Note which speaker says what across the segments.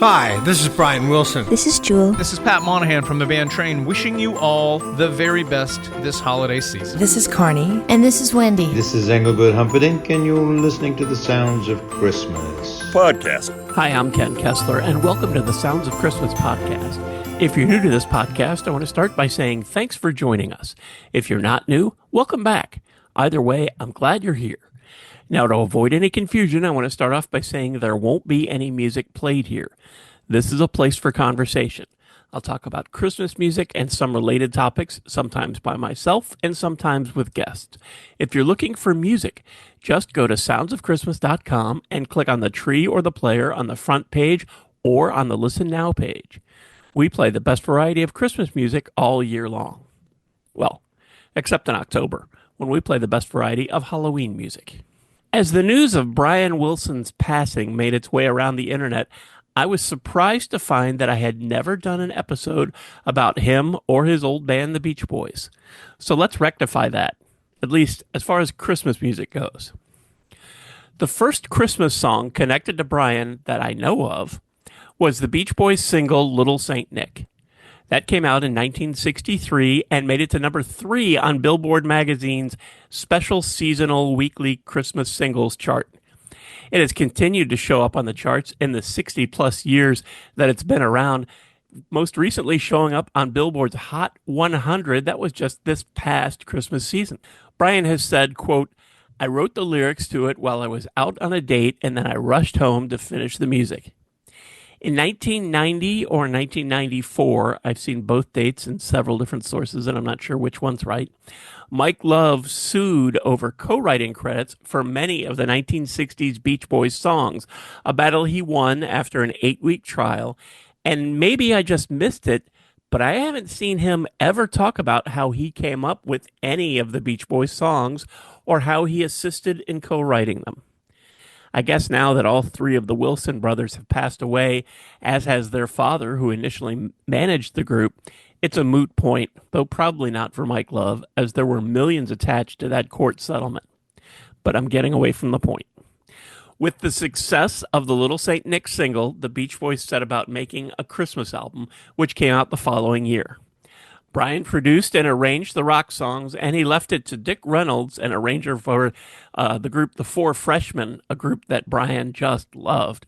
Speaker 1: Hi, this is Brian Wilson.
Speaker 2: This is Jewel.
Speaker 3: This is Pat Monahan from the band Train, wishing you all the very best this holiday season.
Speaker 4: This is Carney.
Speaker 2: And this is Wendy.
Speaker 5: This is Engelbert Humperdinck, and you're listening to the Sounds of Christmas
Speaker 6: podcast.
Speaker 7: Hi, I'm Ken Kessler, and welcome to the Sounds of Christmas podcast. If you're new to this podcast, I want to start by saying thanks for joining us. If you're not new, welcome back. Either way, I'm glad you're here. Now, to avoid any confusion, I want to start off by saying there won't be any music played here. This is a place for conversation. I'll talk about Christmas music and some related topics, sometimes by myself and sometimes with guests. If you're looking for music, just go to soundsofchristmas.com and click on the tree or the player on the front page or on the Listen Now page. We play the best variety of Christmas music all year long. Well, except in October, when we play the best variety of Halloween music. As the news of Brian Wilson's passing made its way around the internet, I was surprised to find that I had never done an episode about him or his old band, the Beach Boys. So let's rectify that, at least as far as Christmas music goes. The first Christmas song connected to Brian that I know of was the Beach Boys single Little Saint Nick. That came out in 1963 and made it to number 3 on Billboard magazine's special seasonal weekly Christmas singles chart. It has continued to show up on the charts in the 60-plus years that it's been around, most recently showing up on Billboard's Hot 100. That was just this past Christmas season. Brian has said, quote, "I wrote the lyrics to it while I was out on a date, and then I rushed home to finish the music." In 1990 or 1994, I've seen both dates in several different sources, and I'm not sure which one's right, Mike Love sued over co-writing credits for many of the 1960s Beach Boys songs, a battle he won after an 8-week trial. And maybe I just missed it, but I haven't seen him ever talk about how he came up with any of the Beach Boys songs or how he assisted in co-writing them. I guess now that all 3 of the Wilson brothers have passed away, as has their father, who initially managed the group, it's a moot point, though probably not for Mike Love, as there were millions attached to that court settlement. But I'm getting away from the point. With the success of the Little Saint Nick single, the Beach Boys set about making a Christmas album, which came out the following year. Brian produced and arranged the rock songs, and he left it to Dick Reynolds, an arranger for the group The Four Freshmen, a group that Brian just loved.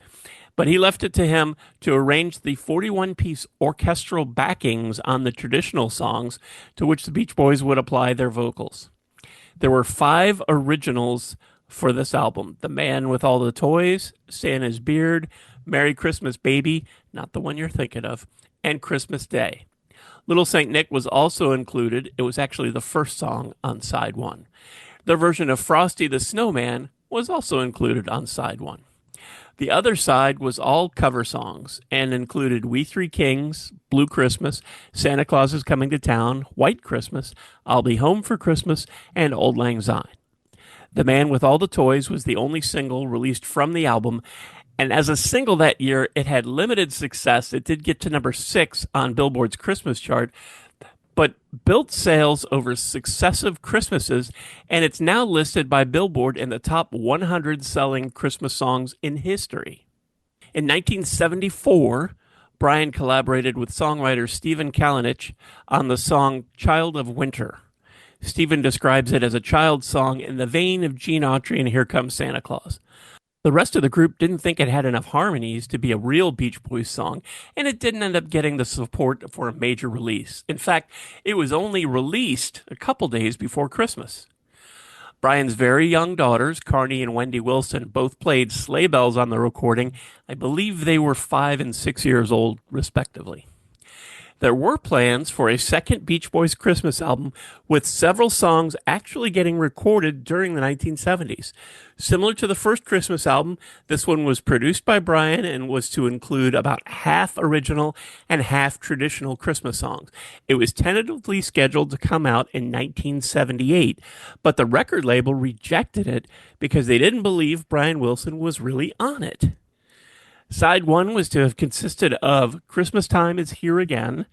Speaker 7: But he left it to him to arrange the 41-piece orchestral backings on the traditional songs to which the Beach Boys would apply their vocals. There were 5 originals for this album: The Man with All the Toys, Santa's Beard, Merry Christmas Baby, not the one you're thinking of, and Christmas Day. Little Saint Nick was also included. It was actually the first song on side 1. The version of Frosty the Snowman was also included on side 1. The other side was all cover songs and included We Three Kings, Blue Christmas, Santa Claus is Coming to Town, White Christmas, I'll Be Home for Christmas, and Auld Lang Syne. The Man with All the Toys was the only single released from the album, and as a single that year, it had limited success. It did get to number 6 on Billboard's Christmas chart, but built sales over successive Christmases, and it's now listed by Billboard in the top 100 selling Christmas songs in history. In 1974, Brian collaborated with songwriter Stephen Kalinich on the song Child of Winter. Stephen describes it as a child's song in the vein of Gene Autry and Here Comes Santa Claus. The rest of the group didn't think it had enough harmonies to be a real Beach Boys song, and it didn't end up getting the support for a major release. In fact, it was only released a couple days before Christmas. Brian's very young daughters, Carney and Wendy Wilson, both played sleigh bells on the recording. I believe they were 5 and 6 years old, respectively. There were plans for a second Beach Boys Christmas album with several songs actually getting recorded during the 1970s. Similar to the first Christmas album, this one was produced by Brian and was to include about half original and half traditional Christmas songs. It was tentatively scheduled to come out in 1978, but the record label rejected it because they didn't believe Brian Wilson was really on it. Side 1 was to have consisted of Christmas Time is Here Again,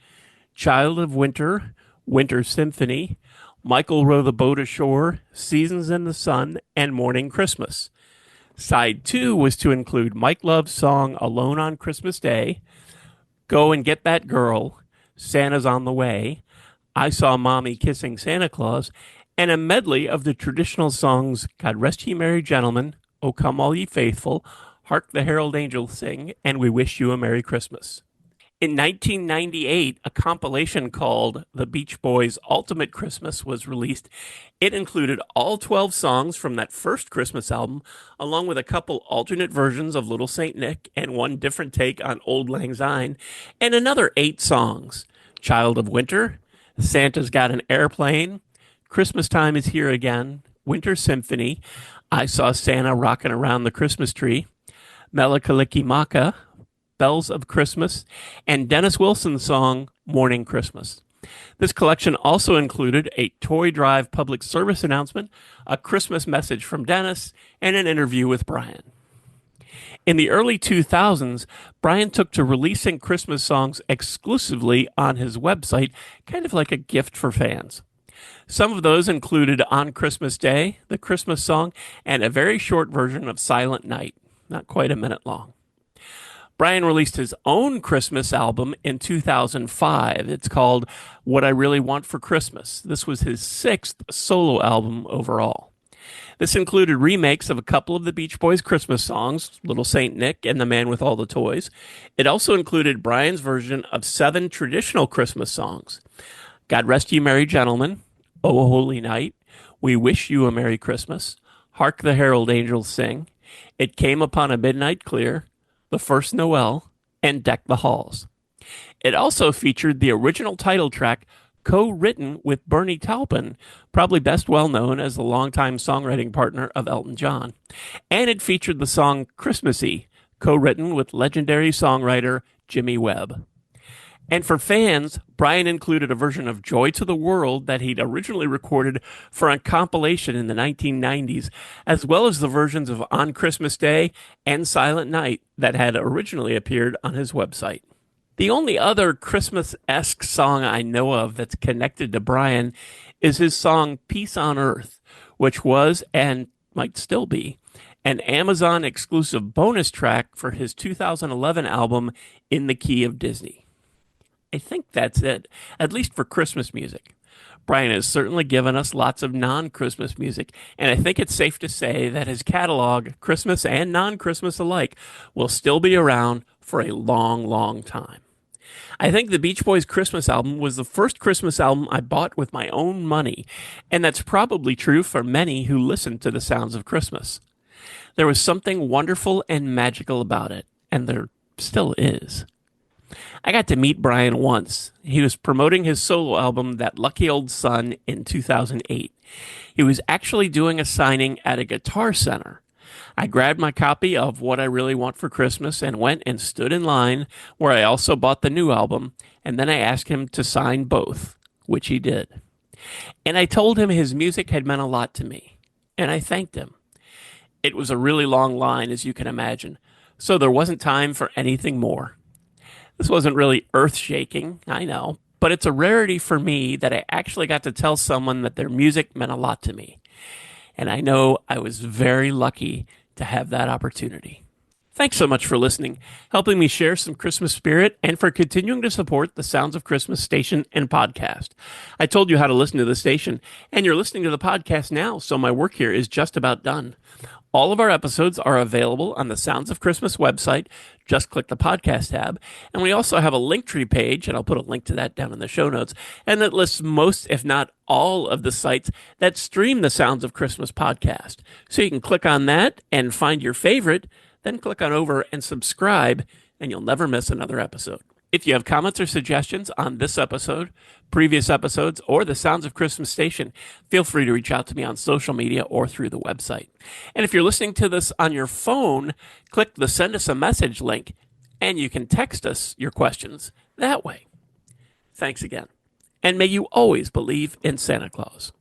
Speaker 7: Child of Winter, Winter Symphony, Michael Row the Boat Ashore, Seasons in the Sun, and Morning Christmas. Side 2 was to include Mike Love's song Alone on Christmas Day, Go and Get That Girl, Santa's on the Way, I Saw Mommy Kissing Santa Claus, and a medley of the traditional songs God Rest Ye Merry Gentlemen, O Come All Ye Faithful, Hark the Herald Angels Sing, and We Wish You a Merry Christmas. In 1998, a compilation called The Beach Boys' Ultimate Christmas was released. It included all 12 songs from that first Christmas album, along with a couple alternate versions of Little Saint Nick and one different take on Old Lang Syne, and another 8 songs: Child of Winter, Santa's Got an Airplane, Christmas Time is Here Again, Winter Symphony, I Saw Santa Rockin' Around the Christmas Tree, Mele Kalikimaka, Bells of Christmas, and Dennis Wilson's song, Morning Christmas. This collection also included a Toy Drive public service announcement, a Christmas message from Dennis, and an interview with Brian. In the early 2000s, Brian took to releasing Christmas songs exclusively on his website, kind of like a gift for fans. Some of those included On Christmas Day, the Christmas song, and a very short version of Silent Night, not quite a minute long. Brian released his own Christmas album in 2005. It's called What I Really Want for Christmas. This was his 6th solo album overall. This included remakes of a couple of the Beach Boys Christmas songs, Little Saint Nick and The Man with All the Toys. It also included Brian's version of 7 traditional Christmas songs: God Rest Ye Merry Gentlemen, O Holy Night, We Wish You a Merry Christmas, Hark the Herald Angels Sing, It Came Upon a Midnight Clear, The First Noel, and Deck the Halls. It also featured the original title track, co-written with Bernie Taupin, probably best well known as the longtime songwriting partner of Elton John. And it featured the song Christmassy, co-written with legendary songwriter Jimmy Webb. And for fans, Brian included a version of Joy to the World that he'd originally recorded for a compilation in the 1990s, as well as the versions of On Christmas Day and Silent Night that had originally appeared on his website. The only other Christmas-esque song I know of that's connected to Brian is his song Peace on Earth, which was, and might still be, an Amazon exclusive bonus track for his 2011 album In the Key of Disney. I think that's it, at least for Christmas music. Brian has certainly given us lots of non-Christmas music, and I think it's safe to say that his catalog, Christmas and non-Christmas alike, will still be around for a long, long time. I think the Beach Boys Christmas album was the first Christmas album I bought with my own money, and that's probably true for many who listen to the sounds of Christmas. There was something wonderful and magical about it, and there still is. I got to meet Brian once. He was promoting his solo album, That Lucky Old Sun, in 2008. He was actually doing a signing at a Guitar Center. I grabbed my copy of What I Really Want for Christmas and went and stood in line, where I also bought the new album, and then I asked him to sign both, which he did. And I told him his music had meant a lot to me, and I thanked him. It was a really long line, as you can imagine, so there wasn't time for anything more. This wasn't really earth-shaking, I know, but it's a rarity for me that I actually got to tell someone that their music meant a lot to me. And I know I was very lucky to have that opportunity. Thanks so much for listening, helping me share some Christmas spirit, and for continuing to support the Sounds of Christmas station and podcast. I told you how to listen to the station, and you're listening to the podcast now, so my work here is just about done. All of our episodes are available on the Sounds of Christmas website. Just click the podcast tab. And we also have a Linktree page, and I'll put a link to that down in the show notes, and that lists most, if not all, of the sites that stream the Sounds of Christmas podcast. So you can click on that and find your favorite, then click on over and subscribe, and you'll never miss another episode. If you have comments or suggestions on this episode, previous episodes, or the Sounds of Christmas station, feel free to reach out to me on social media or through the website. And if you're listening to this on your phone, click the Send Us a Message link, and you can text us your questions that way. Thanks again. And may you always believe in Santa Claus.